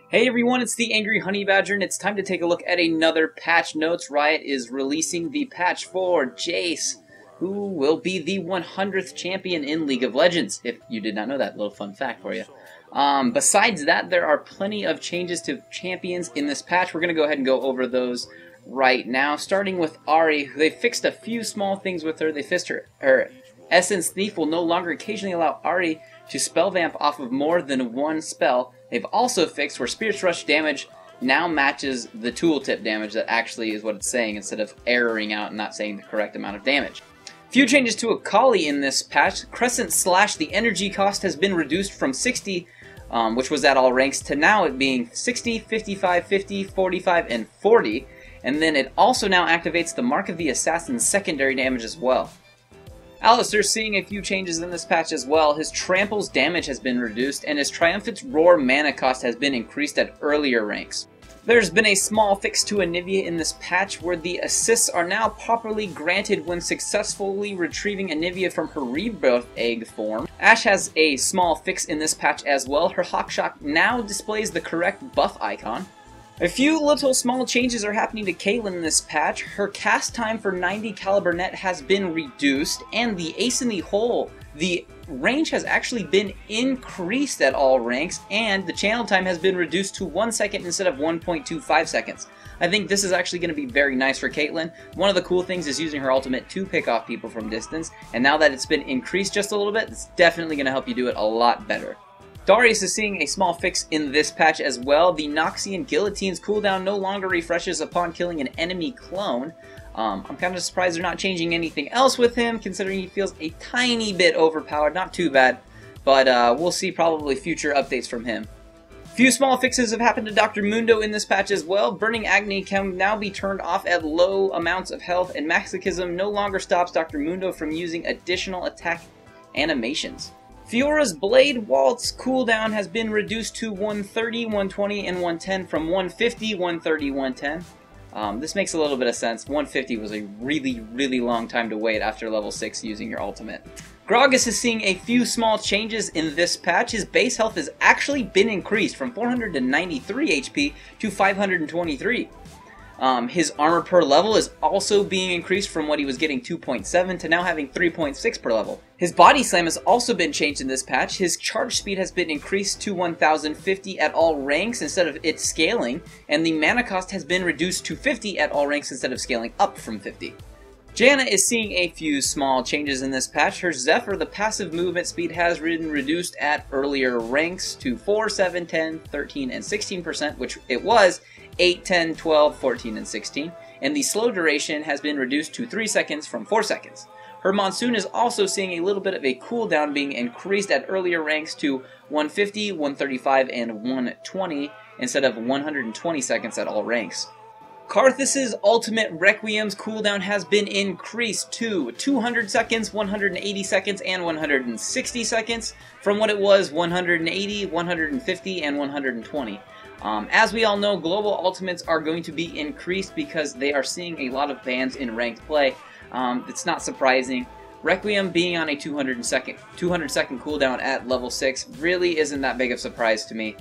Hey everyone, it's the Angry Honey Badger, and it's time to take a look at another patch notes. Riot is releasing the patch for Jayce, who will be the 100th champion in League of Legends, if you did not know that. Little fun fact for you. Besides that, there are plenty of changes to champions in this patch. We're going to go ahead and go over those right now, starting with Ahri. They fixed a few small things with her. They fixed her Essence Thief will no longer occasionally allow Ahri to spell vamp off of more than one spell. They've also fixed where Spirit's Rush damage now matches the tooltip damage. That actually is what it's saying, instead of erroring out and not saying the correct amount of damage. Few changes to Akali in this patch. Crescent Slash, the energy cost has been reduced from 60, which was at all ranks, to now it being 60, 55, 50, 45, and 40. And then it also now activates the Mark of the Assassin's secondary damage as well. Alistar's seeing a few changes in this patch as well. His Trample's damage has been reduced, and his Triumphant's Roar mana cost has been increased at earlier ranks. There's been a small fix to Anivia in this patch, where the assists are now properly granted when successfully retrieving Anivia from her rebirth egg form. Ashe has a small fix in this patch as well. Her Hawkshock now displays the correct buff icon. A few little small changes are happening to Caitlyn in this patch. Her cast time for 90 caliber net has been reduced, and the Ace in the Hole, the range has actually been increased at all ranks, and the channel time has been reduced to 1 second instead of 1.25 seconds. I think this is actually going to be very nice for Caitlyn. One of the cool things is using her ultimate to pick off people from distance, and now that it's been increased just a little bit, it's definitely going to help you do it a lot better. Darius is seeing a small fix in this patch as well. The Noxian Guillotine's cooldown no longer refreshes upon killing an enemy clone. I'm kind of surprised they're not changing anything else with him, considering he feels a tiny bit overpowered. Not too bad, but we'll see probably future updates from him. Few small fixes have happened to Dr. Mundo in this patch as well. Burning Agony can now be turned off at low amounts of health, and Masochism no longer stops Dr. Mundo from using additional attack animations. Fiora's Blade Waltz cooldown has been reduced to 130, 120, and 110 from 150, 130, 110. This makes a little bit of sense. 150 was a really long time to wait after level 6 using your ultimate. Gragas is seeing a few small changes in this patch. His base health has actually been increased from 493 HP to 523. His armor per level is also being increased from what he was getting 2.7 to now having 3.6 per level. His body slam has also been changed in this patch. His charge speed has been increased to 1050 at all ranks instead of it scaling, and the mana cost has been reduced to 50 at all ranks instead of scaling up from 50. Janna is seeing a few small changes in this patch. Her Zephyr, the passive movement speed, has been reduced at earlier ranks to 4, 7, 10, 13, and 16%, which it was 8, 10, 12, 14, and 16. And the slow duration has been reduced to 3 seconds from 4 seconds. Her Monsoon is also seeing a little bit of a cooldown being increased at earlier ranks to 150, 135, and 120 instead of 120 seconds at all ranks. Karthus' ultimate Requiem's cooldown has been increased to 200 seconds, 180 seconds, and 160 seconds from what it was 180, 150, and 120. As we all know, global ultimates are going to be increased because they are seeing a lot of bans in ranked play. It's not surprising. Requiem being on a 200 second cooldown at level 6 really isn't that big of a surprise to me.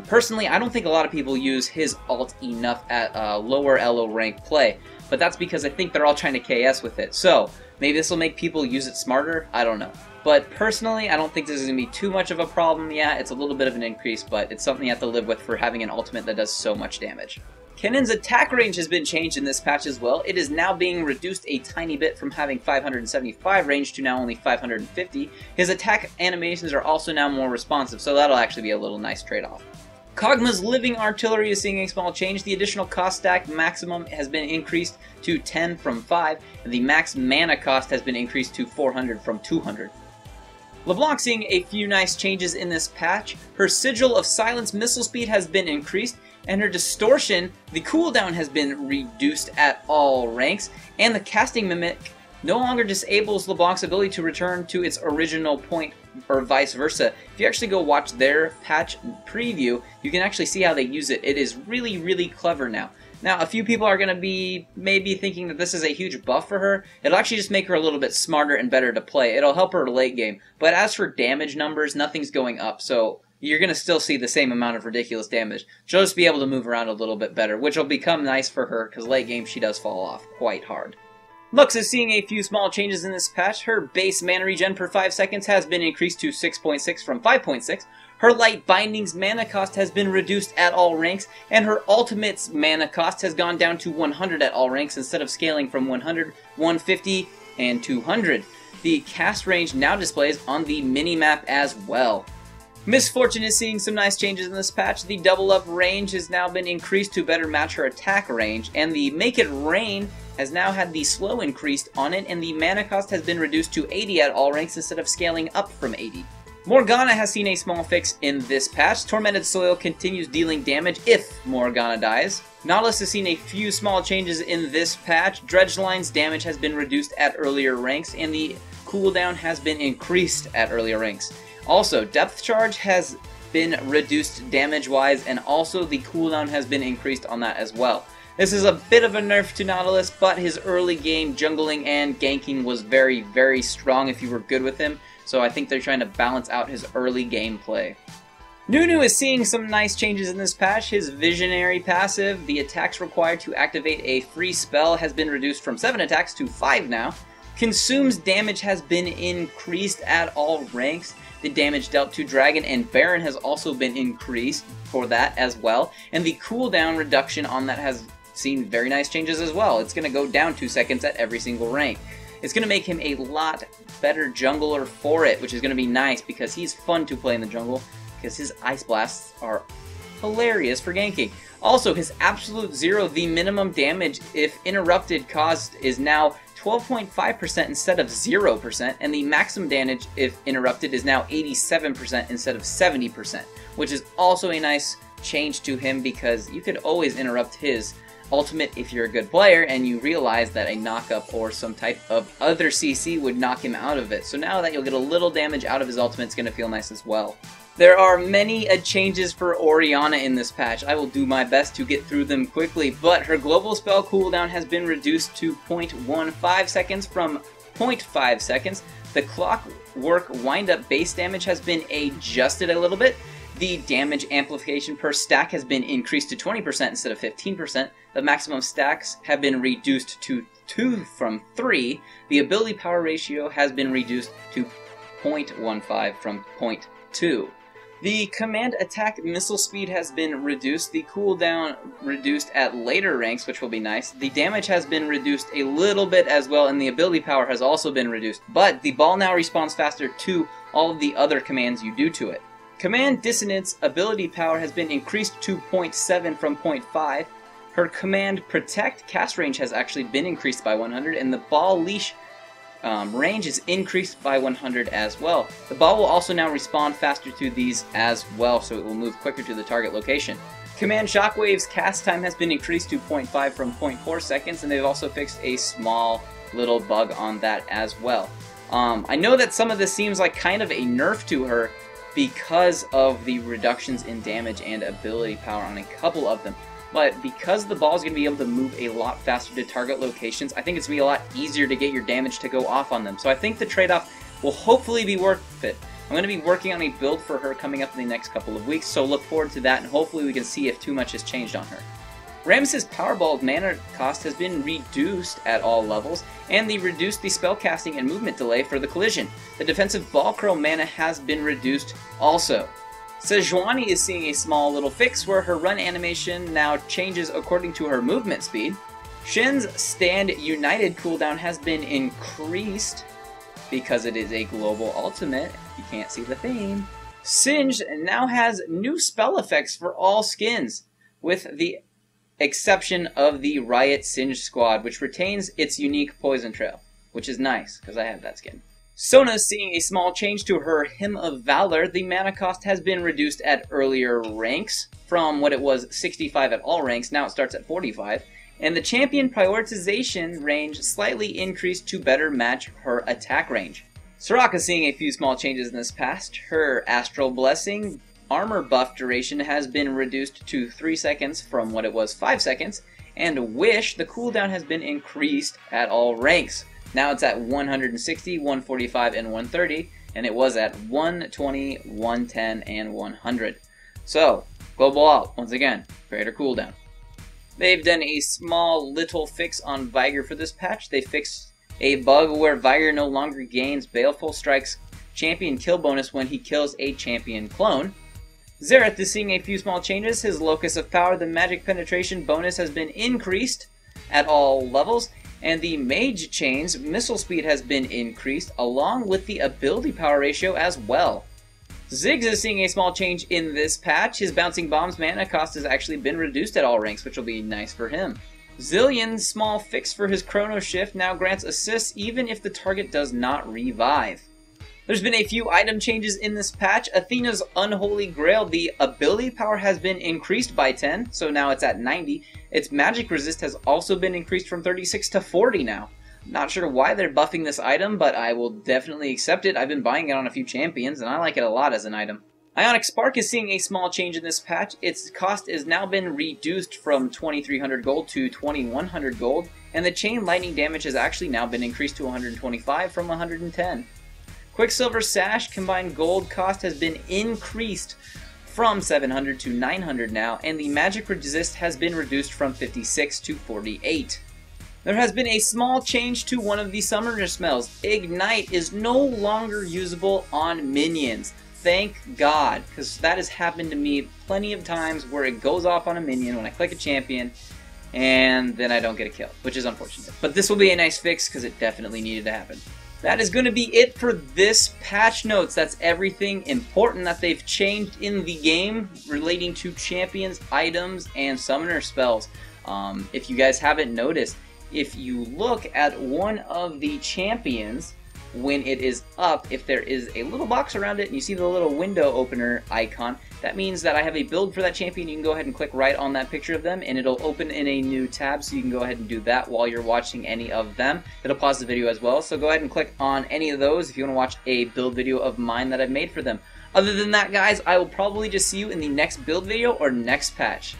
Personally, I don't think a lot of people use his ult enough at lower LO rank play, but that's because I think they're all trying to KS with it. So maybe this will make people use it smarter, I don't know. But personally, I don't think this is going to be too much of a problem. Yeah, it's a little bit of an increase, but it's something you have to live with for having an ultimate that does so much damage. Kenan's attack range has been changed in this patch as well. It is now being reduced a tiny bit from having 575 range to now only 550. His attack animations are also now more responsive, so that'll actually be a little nice trade-off. Kog'Maw's Living Artillery is seeing a small change. The additional cost stack maximum has been increased to 10 from 5, and the max mana cost has been increased to 400 from 200. LeBlanc seeing a few nice changes in this patch. Her Sigil of Silence missile speed has been increased, and her Distortion, the cooldown, has been reduced at all ranks, and the Casting Mimic no longer disables LeBlanc's ability to return to its original point, or vice versa. If you actually go watch their patch preview, you can actually see how they use it. It is really clever now. Now, a few people are going to be maybe thinking that this is a huge buff for her. It'll actually just make her a little bit smarter and better to play. It'll help her late game. But as for damage numbers, nothing's going up. So you're going to still see the same amount of ridiculous damage. She'll just be able to move around a little bit better, which will become nice for her, because late game she does fall off quite hard. Lux is seeing a few small changes in this patch. Her base mana regen per 5 seconds has been increased to 6.6 from 5.6. Her Light Binding's mana cost has been reduced at all ranks, and her Ultimate's mana cost has gone down to 100 at all ranks instead of scaling from 100, 150, and 200. The cast range now displays on the mini-map as well. Miss Fortune is seeing some nice changes in this patch. The double up range has now been increased to better match her attack range, and the Make It Rain has now had the slow increased on it, and the mana cost has been reduced to 80 at all ranks instead of scaling up from 80. Morgana has seen a small fix in this patch. Tormented Soil continues dealing damage if Morgana dies. Nautilus has seen a few small changes in this patch. Dredgeline's damage has been reduced at earlier ranks, and the cooldown has been increased at earlier ranks. Also, Depth Charge has been reduced damage-wise, and also the cooldown has been increased on that as well. This is a bit of a nerf to Nautilus, but his early game jungling and ganking was very, very strong if you were good with him, so I think they're trying to balance out his early gameplay. Nunu is seeing some nice changes in this patch. His Visionary passive, the attacks required to activate a free spell, has been reduced from 7 attacks to 5 now. Consume's damage has been increased at all ranks. The damage dealt to Dragon and Baron has also been increased for that as well. And the cooldown reduction on that has seen very nice changes as well. It's going to go down 2 seconds at every single rank. It's going to make him a lot better jungler for it, which is going to be nice because he's fun to play in the jungle because his Ice Blasts are hilarious for ganking. Also, his Absolute Zero, the minimum damage if interrupted caused, is now 12.5% instead of 0%, and the maximum damage if interrupted is now 87% instead of 70%, which is also a nice change to him because you could always interrupt his ultimate if you're a good player and you realize that a knockup or some type of other CC would knock him out of it. So now that you'll get a little damage out of his ultimate, it's going to feel nice as well. There are many changes for Orianna in this patch. I will do my best to get through them quickly, but her global spell cooldown has been reduced to 0.15 seconds from 0.5 seconds. The Clockwork Wind-Up base damage has been adjusted a little bit. The damage amplification per stack has been increased to 20% instead of 15%. The maximum stacks have been reduced to 2 from 3. The ability power ratio has been reduced to 0.15 from 0.2. The command attack missile speed has been reduced, the cooldown reduced at later ranks, which will be nice. The damage has been reduced a little bit as well, and the ability power has also been reduced. But the ball now responds faster to all of the other commands you do to it. Command Dissonance ability power has been increased to 0.7 from 0.5. Her Command Protect cast range has actually been increased by 100, and the ball leash range is increased by 100 as well. The ball will also now respond faster to these as well, so it will move quicker to the target location. Command Shockwave's cast time has been increased to 0.5 from 0.4 seconds, and they've also fixed a small little bug on that as well. I know that some of this seems like kind of a nerf to her because of the reductions in damage and ability power on a couple of them. But because the ball is going to be able to move a lot faster to target locations, I think it's going to be a lot easier to get your damage to go off on them. So I think the trade-off will hopefully be worth it. I'm going to be working on a build for her coming up in the next couple of weeks, so look forward to that, and hopefully we can see if too much has changed on her. Rammus's Powerball mana cost has been reduced at all levels, and they reduced the spellcasting and movement delay for the collision. The defensive Ball Curl mana has been reduced also. Sejuani is seeing a small little fix where her run animation now changes according to her movement speed. Shin's Stand United cooldown has been increased because it is a global ultimate. You can't see the theme. Singed now has new spell effects for all skins, with the exception of the Riot Singed Squad, which retains its unique Poison Trail, which is nice because I have that skin. Sona's seeing a small change to her Hymn of Valor. The mana cost has been reduced at earlier ranks from what it was 65 at all ranks. Now it starts at 45. And the champion prioritization range slightly increased to better match her attack range. Soraka's seeing a few small changes in this patch. Her Astral Blessing armor buff duration has been reduced to 3 seconds from what it was 5 seconds. And Wish, the cooldown has been increased at all ranks. Now it's at 160, 145, and 130. and it was at 120, 110, and 100. So, Global Alt, once again, creator cooldown. They've done a small little fix on Vigor for this patch. They fixed a bug where Vigor no longer gains Baleful Strike's champion kill bonus when he kills a champion clone. Xerath is seeing a few small changes. His Locus of Power, the magic penetration bonus, has been increased at all levels, and the Mage Chain's missile speed has been increased, along with the ability power ratio as well. Ziggs is seeing a small change in this patch. His Bouncing Bomb's mana cost has actually been reduced at all ranks, which will be nice for him. Zillion's small fix for his Chrono Shift now grants assists even if the target does not revive. There's been a few item changes in this patch. Athena's Unholy Grail, the ability power has been increased by 10, so now it's at 90. Its magic resist has also been increased from 36 to 40 now. Not sure why they're buffing this item, but I will definitely accept it. I've been buying it on a few champions, and I like it a lot as an item. Ionic Spark is seeing a small change in this patch. Its cost has now been reduced from 2300 gold to 2100 gold, and the chain lightning damage has actually now been increased to 125 from 110. Quicksilver Sash combined gold cost has been increased from 700 to 900 now, and the magic resist has been reduced from 56 to 48. There has been a small change to one of the summoner spells. Ignite is no longer usable on minions. Thank God, because that has happened to me plenty of times where it goes off on a minion when I click a champion, and then I don't get a kill, which is unfortunate. But this will be a nice fix because it definitely needed to happen. That is going to be it for this patch notes. That's everything important that they've changed in the game relating to champions, items, and summoner spells. If you guys haven't noticed, if you look at one of the champions, when it is up, if there is a little box around it and you see the little window opener icon, that means that I have a build for that champion. You can go ahead and click right on that picture of them and it'll open in a new tab, so you can go ahead and do that while you're watching any of them. It'll pause the video as well, so go ahead and click on any of those if you want to watch a build video of mine that I've made for them. Other than that, guys, I will probably just see you in the next build video or next patch.